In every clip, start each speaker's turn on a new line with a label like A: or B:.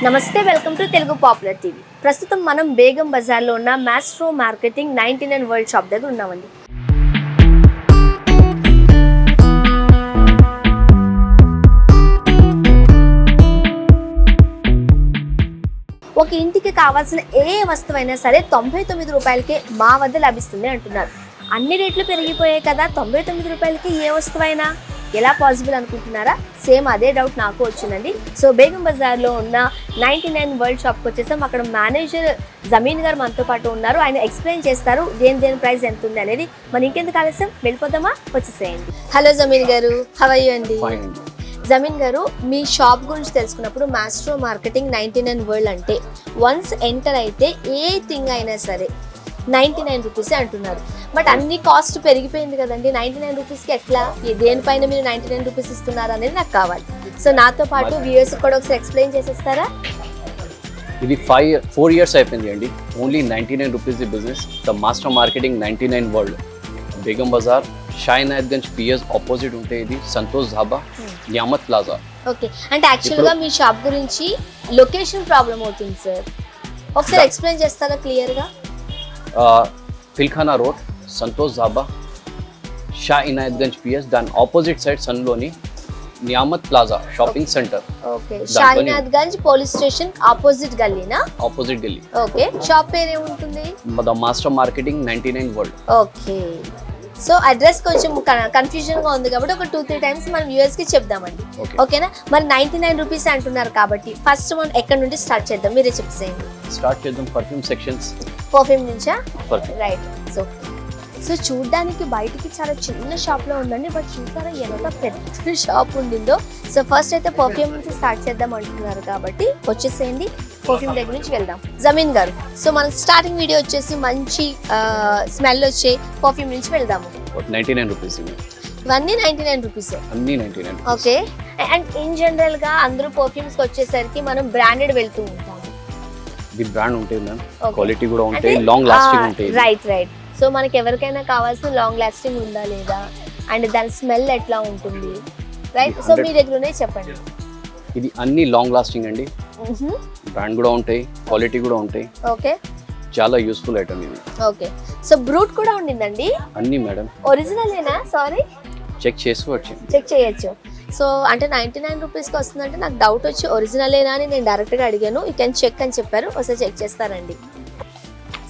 A: నమస్తే, welcome to Telugu popular TV. ప్రస్తుతం మనం బేగం బజార్లో ఉన్న మాస్ట్రో మార్కెటింగ్ 99 వరల్డ్ షాప్ దగ్గర ఉన్నామండి. ఒక ఇంటికి కావాల్సిన ఏ వస్తువైనా సరే 99 రూపాయలకే మా వద్ద లభిస్తుంది అంటున్నారు. అన్ని రేట్లు పెరిగిపోయాయి కదా, 99 రూపాయలకి ఏ వస్తువైనా ఎలా పాసిబుల్ అనుకుంటున్నారా? సేమ్ అదే డౌట్ నాకు వచ్చిందండి. సో బేగం బజార్లో ఉన్న 99 వరల్డ్ షాప్కి వచ్చేసాం. అక్కడ మేనేజర్ జమీన్ గారు మనతో పాటు ఉన్నారు. ఆయన ఎక్స్ప్లెయిన్ చేస్తారు దేని ప్రైస్ ఎంత ఉంది అనేది. మరి ఇంకెందుకు ఆలస్యం, వెళ్ళిపోదామా? వచ్చేసేయండి. హలో జమీన్ గారు, హౌ ఆర్ యు అండి? జమీన్ గారు, మీ షాప్ గురించి తెలుసుకున్నప్పుడు మాస్ట్రో మార్కెటింగ్ 99 వరల్డ్ అంటే వన్స్ ఎంటర్ అయితే ఏ థింగ్ అయినా సరే 99 రూపీసే అంటున్నారు. బట్ అన్ని కాస్ట్ పెరిగిపోయింది కదండి, 99 రూపీస్కి ఎట్లా, దేనిపైన మీరు 99 రూపీస్ ఇస్తున్నారు అనేది నాకు కావాలి. సో నాతో పాటు వ్యూయర్స్ కూడా ఒకసారి ఎక్స్ప్లెయిన్ చేసేస్తారా?
B: ఇది 4 years అయిపోయింది అండి. Only 99 rupees the business. The master marketing 99 world, Begum Bazaar, Shahinayatganj PS opposite ఉంటే ఇది సంతోష్ ధాబా, నియామత్ ప్లాజా.
A: ఓకే, అంటే యాక్చువల్గా మీ షాప్ గురించి లొకేషన్ ప్రాబ్లం అవుతుంది సార్, ఒకసారి ఎక్స్ప్లెయిన్ చేస్తారా క్లియర్గా?
B: ఫిల్ఖానా రోడ్, సంతోష్ ధాబా, షా ఇనాయత్గంజ్ పిఎస్, దాని ఆపోజిట్ సైడ్ సన్లోని Niyamat plaza shopping centre.
A: Okay, Shahinayatganj police station opposite గల్లీనా?
B: ఆపోజిట్ గల్లీ.
A: ఓకే, షాప్ పేరు ఏముంటుంది?
B: The master marketing 99 world.
A: Okay, so address కొంచెం కన్ఫ్యూజన్ గా ఉంది కాబట్టి ఒక 2-3 టైమ్స్ మనం వ్యూయర్స్ కి చెప్దామండి. ఓకేనా? మరి 99 రూపీస్ అంటున్నారు కాబట్టి ఫస్ట్ మనం ఎక్కడ నుండి స్టార్ట్ చేద్దాం, మీరే చెప్పేయండి.
B: స్టార్ట్ చేద్దాం పర్ఫ్యూమ్ సెక్షన్స్.
A: పర్ఫ్యూమ్ నుంచా?
B: రైట్.
A: సో చూడ్డానికి బయటికి చాలా చిన్న షాప్ లో ఉందండి, బట్ చూసారా ఎంత పెద్ద షాప్ ఉండిందో. సో ఫస్ట్ అయితే పర్ఫ్యూమ్ నుంచి స్టార్ట్ చేద్దాం అంటున్నారు కాబట్టి వచ్చేసేయండి, పర్ఫ్యూమ్ దగ్గర నుంచి వెళ్దాం. జమీన్ గారు, సో మన స్టార్టింగ్ వీడియో వచ్చేసి మంచి స్మెల్ వచ్చే పర్ఫ్యూమ్ నుంచి వెళ్దాము.
B: 99 రూపీస్
A: ఇవన్నీ 99 రూపీస్.
B: అన్ని 99.
A: ఓకే, అండ్ ఇన్ జనరల్ గా అందరూ పర్ఫ్యూమ్స్ వచ్చేసరికి మనం బ్రాండెడ్ వెళ్తూ ఉంటాం.
B: ఇది బ్రాండ్ ఉంటుంది మ్యామ్, క్వాలిటీ కూడా ఉంటాయి, లాంగ్ లాస్టింగ్ ఉంటాయి.
A: రైట్. సో మనకి ఎవరికైనా కావాల్సిన లాంగ్ లాస్టింగ్ ఉందా లేదా, అండ్ దాని స్మెల్ ఎట్లా ఉంటుంది, రైట్? సో మీ దగ్గరనే చెప్పండి.
B: ఇది అన్ని లాంగ్ లాస్టింగ్ అండి, బ్రాండ్ కూడా ఉంటాయి, క్వాలిటీ కూడా ఉంటాయి.
A: ఓకే,
B: చాలా యూస్ఫుల్ ఐటమ్ ఇది.
A: ఓకే, సో బ్రూట్ కూడా ఉండిందండి
B: అన్ని మేడం.
A: ఒరిజినలేనా? సారీ,
B: చెక్ చేసుకోవచ్చు,
A: చెక్ చేయొచ్చు. సో అంటే 99 రూపీస్కి వస్తుందంటే నాకు డౌట్ వచ్చి ఒరిజినలేనా అని నేను డైరెక్ట్గా అడిగాను. యూ కెన్ చెక్ అని చెప్పారు, ఒకసారి చెక్ చేస్తారండి.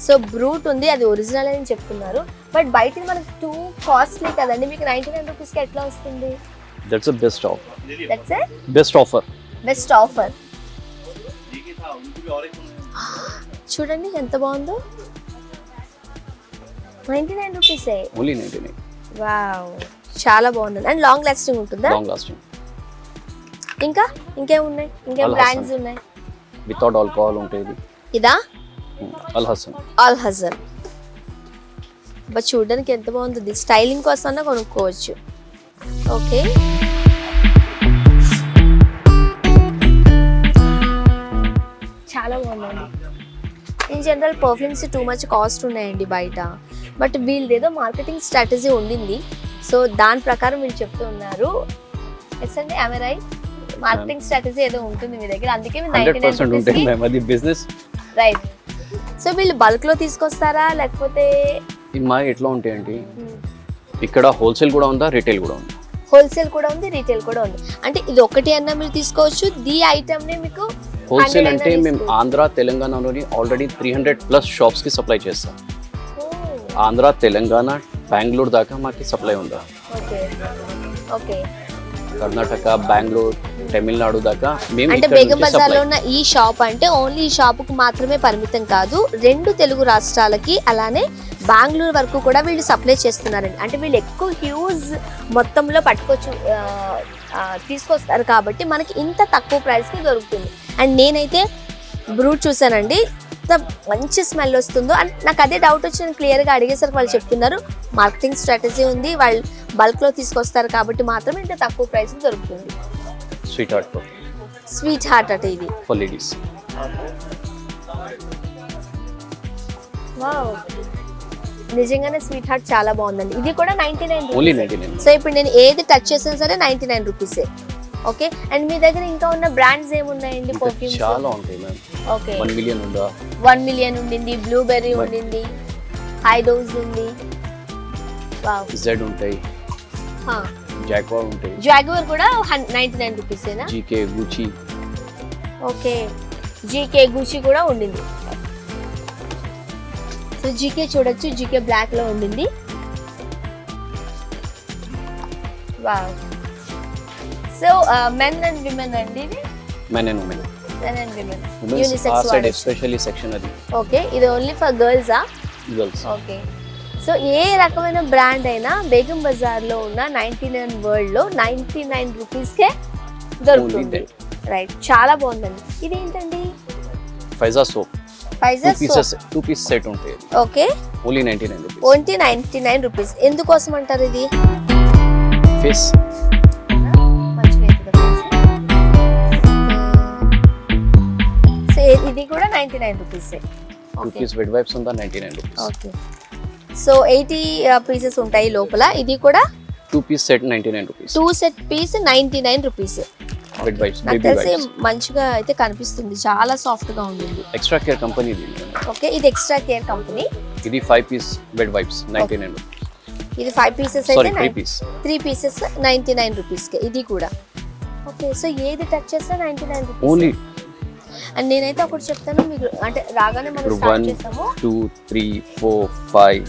A: సో బ్రూట్ ఉంది, అది ఒరిజినల్ అని చెప్తున్నారు, బట్ బయట మనకి టూ కాస్ట్లీ కదండి, మీకు 99 రూపీస్కి ఎట్లా వస్తుంది?
B: That's the best offer.
A: That's a
B: best offer.
A: Best offer. చూడండి ఎంత బాగుందో, 99 రూపీసే.
B: ఓన్లీ 99.
A: వావ్, చాలా బాగుంది. అండ్ లాంగ్ లాస్టింగ్ ఉంటుందా?
B: Long lasting.
A: ఇంకేం ఉన్నాయి, ఇంకేం బ్రాండ్స్ ఉన్నాయి?
B: వితౌట్ ఆల్కహాల్ ఉంటుంది.
A: ఇదా?
B: అల్ హసన్. బట్
A: చూడడానికి ఎంత బాగుంటుంది, స్టైలింగ్ కోసం కొనుక్కోవచ్చు. ఓకే, చాలా బాగుందండి. In general perfumes too much cost ఉన్నాయండి బయట, బట్ వీళ్ళది ఏదో మార్కెటింగ్ స్ట్రాటజీ ఉండింది. సో దాని ప్రకారం వీళ్ళు చెప్తూ ఉన్నారు. ఎస్ అండి, ఆమె రైట్? మార్కెటింగ్ స్ట్రాటజీ ఏదో ఉంటుంది మీ దగ్గర, అందుకే
B: 100% ఉంటుంది మ్యామ్, అది బిజినెస్.
A: రైట్. సో వీళ్ళు బల్క్ లో తీసుకొస్తారా లేకపోతే?
B: మా ఎట్లా ఉంటాయండి, ఇక్కడ హోల్సేల్ కూడా ఉందా, రీటైల్ కూడా ఉందా?
A: హోల్సేల్ కూడా ఉంది, రీటైల్ కూడా ఉంది. అంటే ఇది ఒకటి అన్నా మీరు తీసుకోవచ్చు, ది ఐటమ్ ని మీకు
B: హోల్సేల్ అంటే మేము ఆంధ్ర తెలంగాణలోని ఆల్రెడీ 300+ షాప్స్ కి సప్లై చేస్తాం. ఆంధ్ర తెలంగాణ బెంగళూరు దాకా మాకు సప్లై ఉందా.
A: ఓకే,
B: కర్ణాటక, బెంగళూరు, తమిళనాడు దాకా మేము.
A: అంటే బేగం బజార్లో ఉన్న ఈ షాప్ అంటే ఓన్లీ ఈ షాపుకు మాత్రమే పరిమితం కాదు, 2 తెలుగు రాష్ట్రాలకి అలానే బెంగళూరు వరకు కూడా వీళ్ళు సప్లై చేస్తున్నారండి. అంటే వీళ్ళు ఎక్కువ హ్యూజ్ మొత్తంలో తీసుకొస్తారు కాబట్టి మనకి ఇంత తక్కువ ప్రైస్కి దొరుకుతుంది. అండ్ నేనైతే బ్రూట్ చూసానండి, ఎంత మంచి స్మెల్ వస్తుందో. అండ్ నాకు అదే డౌట్ వచ్చి నేను క్లియర్గా అడిగేసరికి వాళ్ళు చెప్తున్నారు మార్కెటింగ్ స్ట్రాటజీ ఉంది, వాళ్ళు బల్క్లో తీసుకొస్తారు కాబట్టి మాత్రమే ఇంత తక్కువ ప్రైస్కి దొరుకుతుంది. స్వీట్ హార్ట్ అట ఇది
B: ఫర్ లేడీస్.
A: వావ్, నిజంగానే స్వీట్ హార్ట్ చాలా బాగుందండి. ఇది కూడా 99
B: ఓన్లీ 99.
A: సో ఇప్పుడు నేను ఏది టచ్ చేసినా సరే 99 రూపీసే. ఓకే, అండ్ మీ దగ్గర ఇంకా ఉన్న బ్రాండ్స్ ఏమున్నాయండి
B: ఇంకా
A: పర్ఫ్యూమ్స్?
B: చాలా ఉంటాయి మ్యామ్.
A: ఓకే,
B: 1 million ఉందా,
A: 1 million ఉండింది, బ్లూబెర్రీ ఉండింది, హై డోస్ ఉంది, వావ్.
B: జెడ్ ఉంటాయి, జాక్వార్ ఉంటాయి,
A: జాగ్వర్ కూడా 99 రూపీసేనా?
B: GK, Gucci.
A: Okay, GK Gucci కూడా ఉండింది. సో జీకే చూడొచ్చు, జీకే బ్లాక్ లో ఉండింది. Wow. So men and women అండి ఇది?
B: Men and women.
A: Men and women
B: women's ఆ
A: యూనిసెక్స్
B: సైడ్ ఎస్పెషల్లీ సెక్షన్ అది
A: ఓకే, ఇది ఓన్లీ ఫర్ గర్ల్సా?
B: గర్ల్స్.
A: ఓకే, సో ఏ రకమైన బ్రాండ్ అయినా బేగం బజార్ లో ఉన్న 99 వరల్డ్ లో 99 రూపీస్కే దొరుకుతుంది. రైట్, చాలా బాగుందండి. ఇదేంటండి?
B: Faiza soap,
A: Faiza
B: 2 piece set ఉంటాయి.
A: Okay,
B: only 99 rupees.
A: Only 99 rupees. ఎందుకోసం అంటారు ఇది?
B: ఫేస్
A: ఇది కూడా 99 రూపీస్.
B: 2 పీస్ వెడ్ వైప్స్ ఉందా 99 రూపీస్.
A: ఓకే, సో 80 పీసెస్ ఉంటాయి లోపల. ఇది కూడా
B: 2 piece set 99 rupees.
A: 2 set piece 99 rupees.
B: Wet wipes,
A: నాకు
B: బేబీ
A: తెలిసి
B: వైప్స్.
A: మంచిగా అయితే కనిపిస్తుంది, చాలా సాఫ్ట్ గా ఉంటుంది.
B: ఎక్స్ట్రా కేర్ కంపెనీ ఇది.
A: ఓకే, ఇది ఎక్స్ట్రా కేర్ కంపెనీ.
B: ఇది 5 పీస్ వెడ్ వైప్స్ 99 రూపీస్.
A: ఇది 5 పీసెస్
B: సారీ
A: అయితే
B: 3 పీస్.
A: 3 పీసెస్ 99 రూపీస్ కి. ఇది కూడా ఓకే. సో ఏది టచ్ చేస్తే 99 రూపీస్.
B: ఓన్లీ
A: అండ్ నేనైతే ఒకటి చెప్తాను మీకు, అంటే రాగానే మనం స్టార్ట్
B: 1
A: చేసాము.
B: 2 3 4 5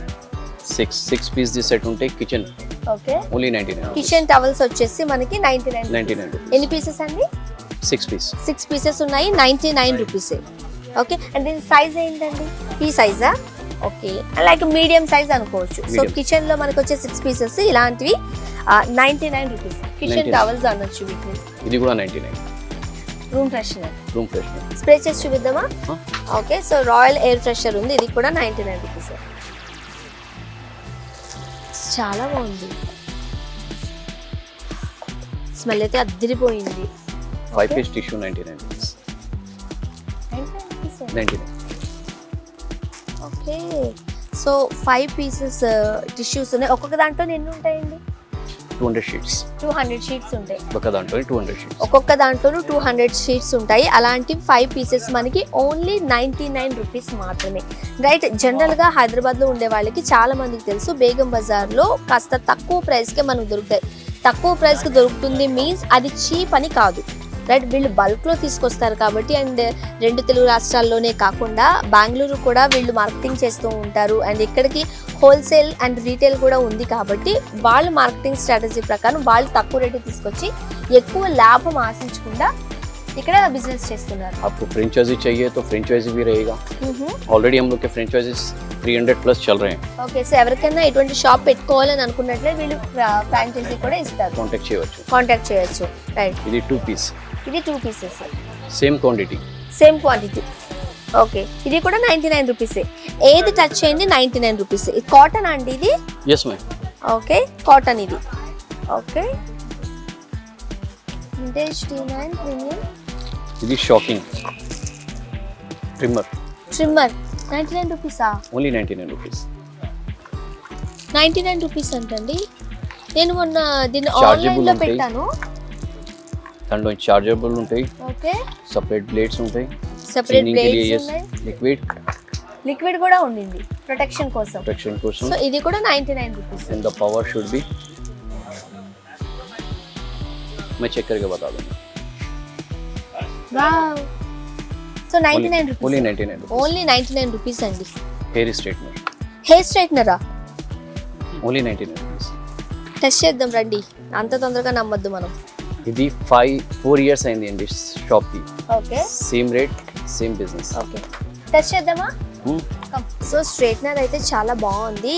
B: 6 పీస్ ది సెట్ ఉంటే kitchen
A: okay,
B: only 99.
A: Kitchen towels వచ్చేసి మనకి 99
B: రూపీస్.
A: ఎన్ని పీసెస్ అండి?
B: 6 పీస్.
A: 6 పీసెస్ ఉన్నాయి, 99 రూపీస్. ఓకే, అండ్ దీని సైజ్ ఏంటండి? ఈ సైజా? ఓకే, లైక్ మీడియం సైజ్ అనుకోవచ్చు. So
B: Medium.
A: కిచెన్ లో మనకి వచ్చే 6 పీసెస్ ఇలాంటివి 99 రూపీస్. కిచెన్
B: 99.
A: టవల్స్ అనొచ్చు వీటిని.
B: ఇది కూడా 99.
A: Room freshener,
B: room freshener.
A: Spray చేసి చూపిద్దామా?
B: Huh?
A: Okay, so royal air fresher ఉంది, ఇది కూడా 99 రూపీస్. చాలా బాగుంది, స్మెల్ అయితే అద్దరిపోయింది.
B: 5 piece tissue 99 rupees. 99.
A: Okay, so 5 pieces tissues ఉన్నాయి. ఒక్కొక్క దాంట్లో ఎన్ని ఉంటాయండి?
B: 200 షీట్స్.
A: 200 షీట్స్ ఉంటాయి.
B: ఒక దాంట్లో 200 షీట్స్.
A: ఒక్కొక్క దాంట్లోనూ 200 షీట్స్ ఉంటాయి. అలాంటి 5 పీసెస్ మనకి ఓన్లీ 99 రూపీస్ మాత్రమే. రైట్, జనరల్గా హైదరాబాద్లో ఉండే వాళ్ళకి చాలా మందికి తెలుసు బేగం బజార్లో కాస్త తక్కువ ప్రైస్కే మనకు దొరుకుతాయి. తక్కువ ప్రైస్కి దొరుకుతుంది మీన్స్ అది చీప్ అని కాదు. రైట్, వీళ్ళు బల్క్లో తీసుకొస్తారు కాబట్టి. అండ్ 2 తెలుగు రాష్ట్రాల్లోనే కాకుండా బెంగళూరు కూడా వీళ్ళు మార్కెటింగ్ చేస్తూ ఉంటారు. అండ్ ఇక్కడికి హోల్సేల్ అండ్ రీటైల్ కూడా ఉంది కాబట్టి వాళ్ళ మార్కెటింగ్ స్ట్రాటజీ ప్రకారం వాళ్ళు తక్కువ రేటు తీసుకొచ్చి ఎక్కువ లాభం ఆశించకుండా ఇక్కడ బిజినెస్ చేస్తున్నారు.
B: आपको फ्रेंचाइजी चाहिए तो फ्रेंचाइजी भी रहेगा. ऑलरेडी हम लोग के फ्रेंचाइजीज 300 प्लस चल रहे हैं.
A: ఓకే, సో ఎవరికైనా ఎటువంటి షాప్ పెట్టుకోవాలని అనుకున్నట్లే వీళ్ళు ఫ్రాంచైజీ కూడా ఇస్తారు,
B: కాంటాక్ట్ చేయవచ్చు.
A: కాంటాక్ట్ చేయొచ్చు. రైట్,
B: ఇది 2 పీస్.
A: ఇది 2 pieces,
B: same quantity.
A: Same quantity. Okay, ఇది కూడా 99 రూపీస్. ఏది టచ్ చేయండి 99 రూపీస్. ఇది కాటన్ అండి ఇది?
B: Yes ma'am.
A: ఓకే, కాటన్ ఇది. Okay, vintage T9 premium.
B: ఇది షాకింగ్ ట్రిమ్మర్.
A: ట్రిమ్మర్ 99 రూపీసా?
B: Only 99 rupees.
A: 99 రూపీస్ అంటండి. నేను మొన్న దీన్ని
B: Chargeable
A: ఆన్లైన్ లో
B: ఉంటాయి.
A: పెట్టాను.
B: దాంట్లో చార్జబుల్ ఉంటాయి,
A: ఓకే,
B: సెపరేట్ బ్లేడ్స్ ఉంటాయి,
A: సెపరేట్
B: Cleaning के लिए
A: బ్లేడ్స్
B: ये
A: ఉన్నాయి,
B: लिक्विड
A: లిక్విడ్ కూడా ఉండింది ప్రొటెక్షన్ కోసం.
B: प्रोटेक्शन కోసం.
A: సో ఇది కూడా 99 rupees.
B: And the power should be, मैं चेक करके बता दूंगा.
A: Wow, so 99 rupees.
B: Only 99 rupees.
A: Only 99 rupees అండి.
B: హెయిర్ స్ట్రైట్నర్
A: హెయిర్ స్ట్రైట్నరా?
B: Only 99 rupees.
A: టెస్ట్ చేద్దాం రండి, అంత తొందరగా నమ్మొద్దు మనం.
B: ఇది 4 ఇయర్స్ అయింది అండి షాప్కి.
A: Okay,
B: same rate, same business.
A: Okay, test చేద్దామా? సో స్ట్రైట్నర్ అయితే చాలా బాగుంది.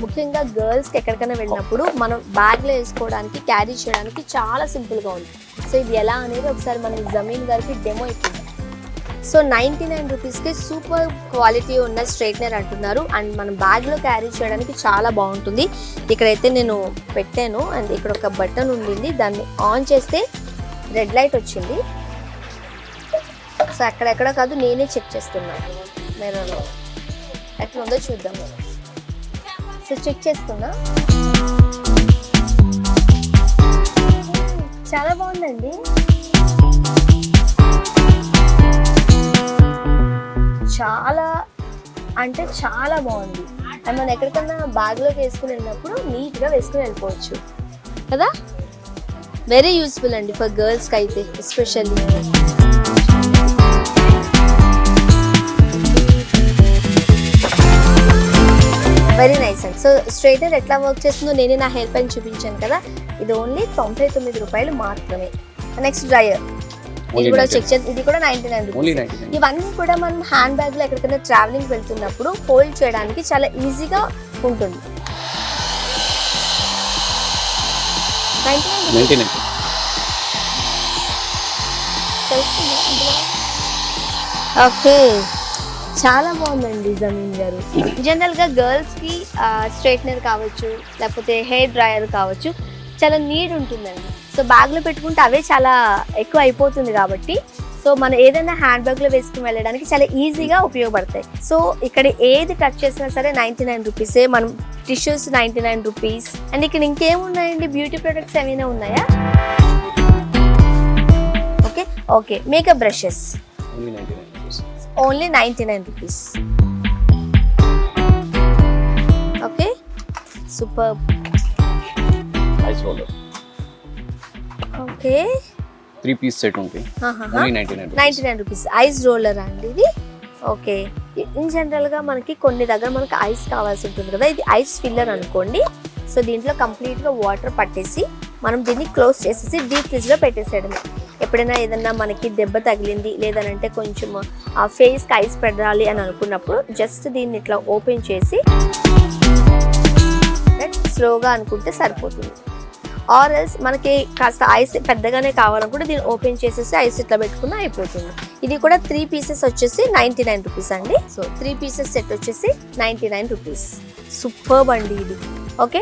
A: ముఖ్యంగా గర్ల్స్కి ఎక్కడికైనా వెళ్ళినప్పుడు మనం బ్యాగ్లో వేసుకోవడానికి, క్యారీ చేయడానికి చాలా సింపుల్గా ఉంది. సో ఇది ఎలా అనేది ఒకసారి మనం జమీన్ గారికి డెమో ఇస్తుంది. సో 99 రూపీస్కి సూపర్ క్వాలిటీ ఉన్న స్ట్రైట్నర్ అంటున్నారు. అండ్ మనం బ్యాగ్లో క్యారీ చేయడానికి చాలా బాగుంటుంది. ఇక్కడైతే నేను పెట్టాను అండ్ ఇక్కడ ఒక బటన్ ఉండింది, దాన్ని ఆన్ చేస్తే రెడ్ లైట్ వచ్చింది. సో అక్కడెక్కడ కాదు, నేనే చెక్ చేస్తున్నాను మిర్రర్లో ఎట్లా ఉందో చూద్దాం. సో చెక్ చేస్తున్నా, చాలా బాగుందండి. అంటే చాలా బాగుంది. అండ్ మనం ఎక్కడికన్నా బ్యాగ్లోకి వేసుకుని వెళ్ళినప్పుడు నీట్గా వేసుకుని వెళ్ళిపోవచ్చు కదా. వెరీ యూస్ఫుల్ అండి ఫర్ గర్ల్స్కి అయితే ఎస్పెషల్లీ. వెరీ నైస్ అండి. సో స్ట్రైట్నర్ ఎట్లా వర్క్ చేస్తుందో నేనే నా హెయిర్ పైన చూపించాను కదా. ఇది ఓన్లీ 99 రూపాయలు మాత్రమే. నెక్స్ట్ డ్రైయర్, ఇది కూడా చెక్ చేసి, ఇది కూడా 99 రూపీస్. ఇవన్నీ కూడా మనం హ్యాండ్ బ్యాగ్ లో ఎక్కడికైనా ట్రావెలింగ్ వెళ్తున్నప్పుడు హోల్డ్ చేయడానికి చాలా ఈజీగా ఉంటుంది.
B: 99.
A: ఓకే, చాలా బాగుందండి జమీన్ గారు. జనరల్గా గర్ల్స్కి స్ట్రైట్నర్ కావచ్చు, లేకపోతే హెయిర్ డ్రైయర్ కావచ్చు, చాలా నీడ్ ఉంటుందండి. సో బ్యాగ్లో పెట్టుకుంటే అవే చాలా ఎక్కువ అయిపోతుంది కాబట్టి, సో మనం ఏదైనా హ్యాండ్ బ్యాగ్లో వేసుకుని వెళ్ళడానికి చాలా ఈజీగా ఉపయోగపడతాయి. సో ఇక్కడ ఏది టచ్ చేసినా సరే 99 రూపీసే. మనం టిష్యూస్ 99 రూపీస్. అండ్ ఇక్కడ ఇంకేమున్నాయండి, బ్యూటీ ప్రొడక్ట్స్ ఏమైనా ఉన్నాయా? Okay okay, makeup brushes only 99 rupees. Okay, super.
B: Ice roller
A: okay,
B: 3 piece set ఉంటుంది, ఓన్లీ
A: 99 రూపీస్. ఐస్ రోలర్ అండి ఇది. ఓకే, ఇన్ జనరల్గా మనకి కొన్ని దగ్గర మనకి ఐస్ కావాల్సి ఉంటుంది కదా, ఇది ఐస్ ఫిల్లర్ అనుకోండి. సో దీంట్లో కంప్లీట్గా వాటర్ పట్టేసి మనం దీన్ని క్లోజ్ చేసేసి డీప్ ఫ్రిడ్జ్లో పెట్టేసేయడమే. ఎప్పుడైనా ఏదన్నా మనకి దెబ్బ తగిలింది లేదనంటే కొంచెం ఆ ఫేస్కి ఐస్ పెట్టాలి అని అనుకున్నప్పుడు జస్ట్ దీన్ని ఇట్లా ఓపెన్ చేసి స్లోగా అనుకుంటే సరిపోతుంది. ఆర్ ఎల్స్ మనకి కాస్త ఐస్ పెద్దగానే కావాలనుకుంటే దీన్ని ఓపెన్ చేసేసి ఐస్ ఇట్లా పెట్టుకున్నా అయిపోతుంది. ఇది కూడా 3 పీసెస్ వచ్చేసి 99 రూపీస్ అండి. సో 3 పీసెస్ సెట్ వచ్చేసి 99 రూపీస్. సూపర్బ్ అండి ఇది. ఓకే,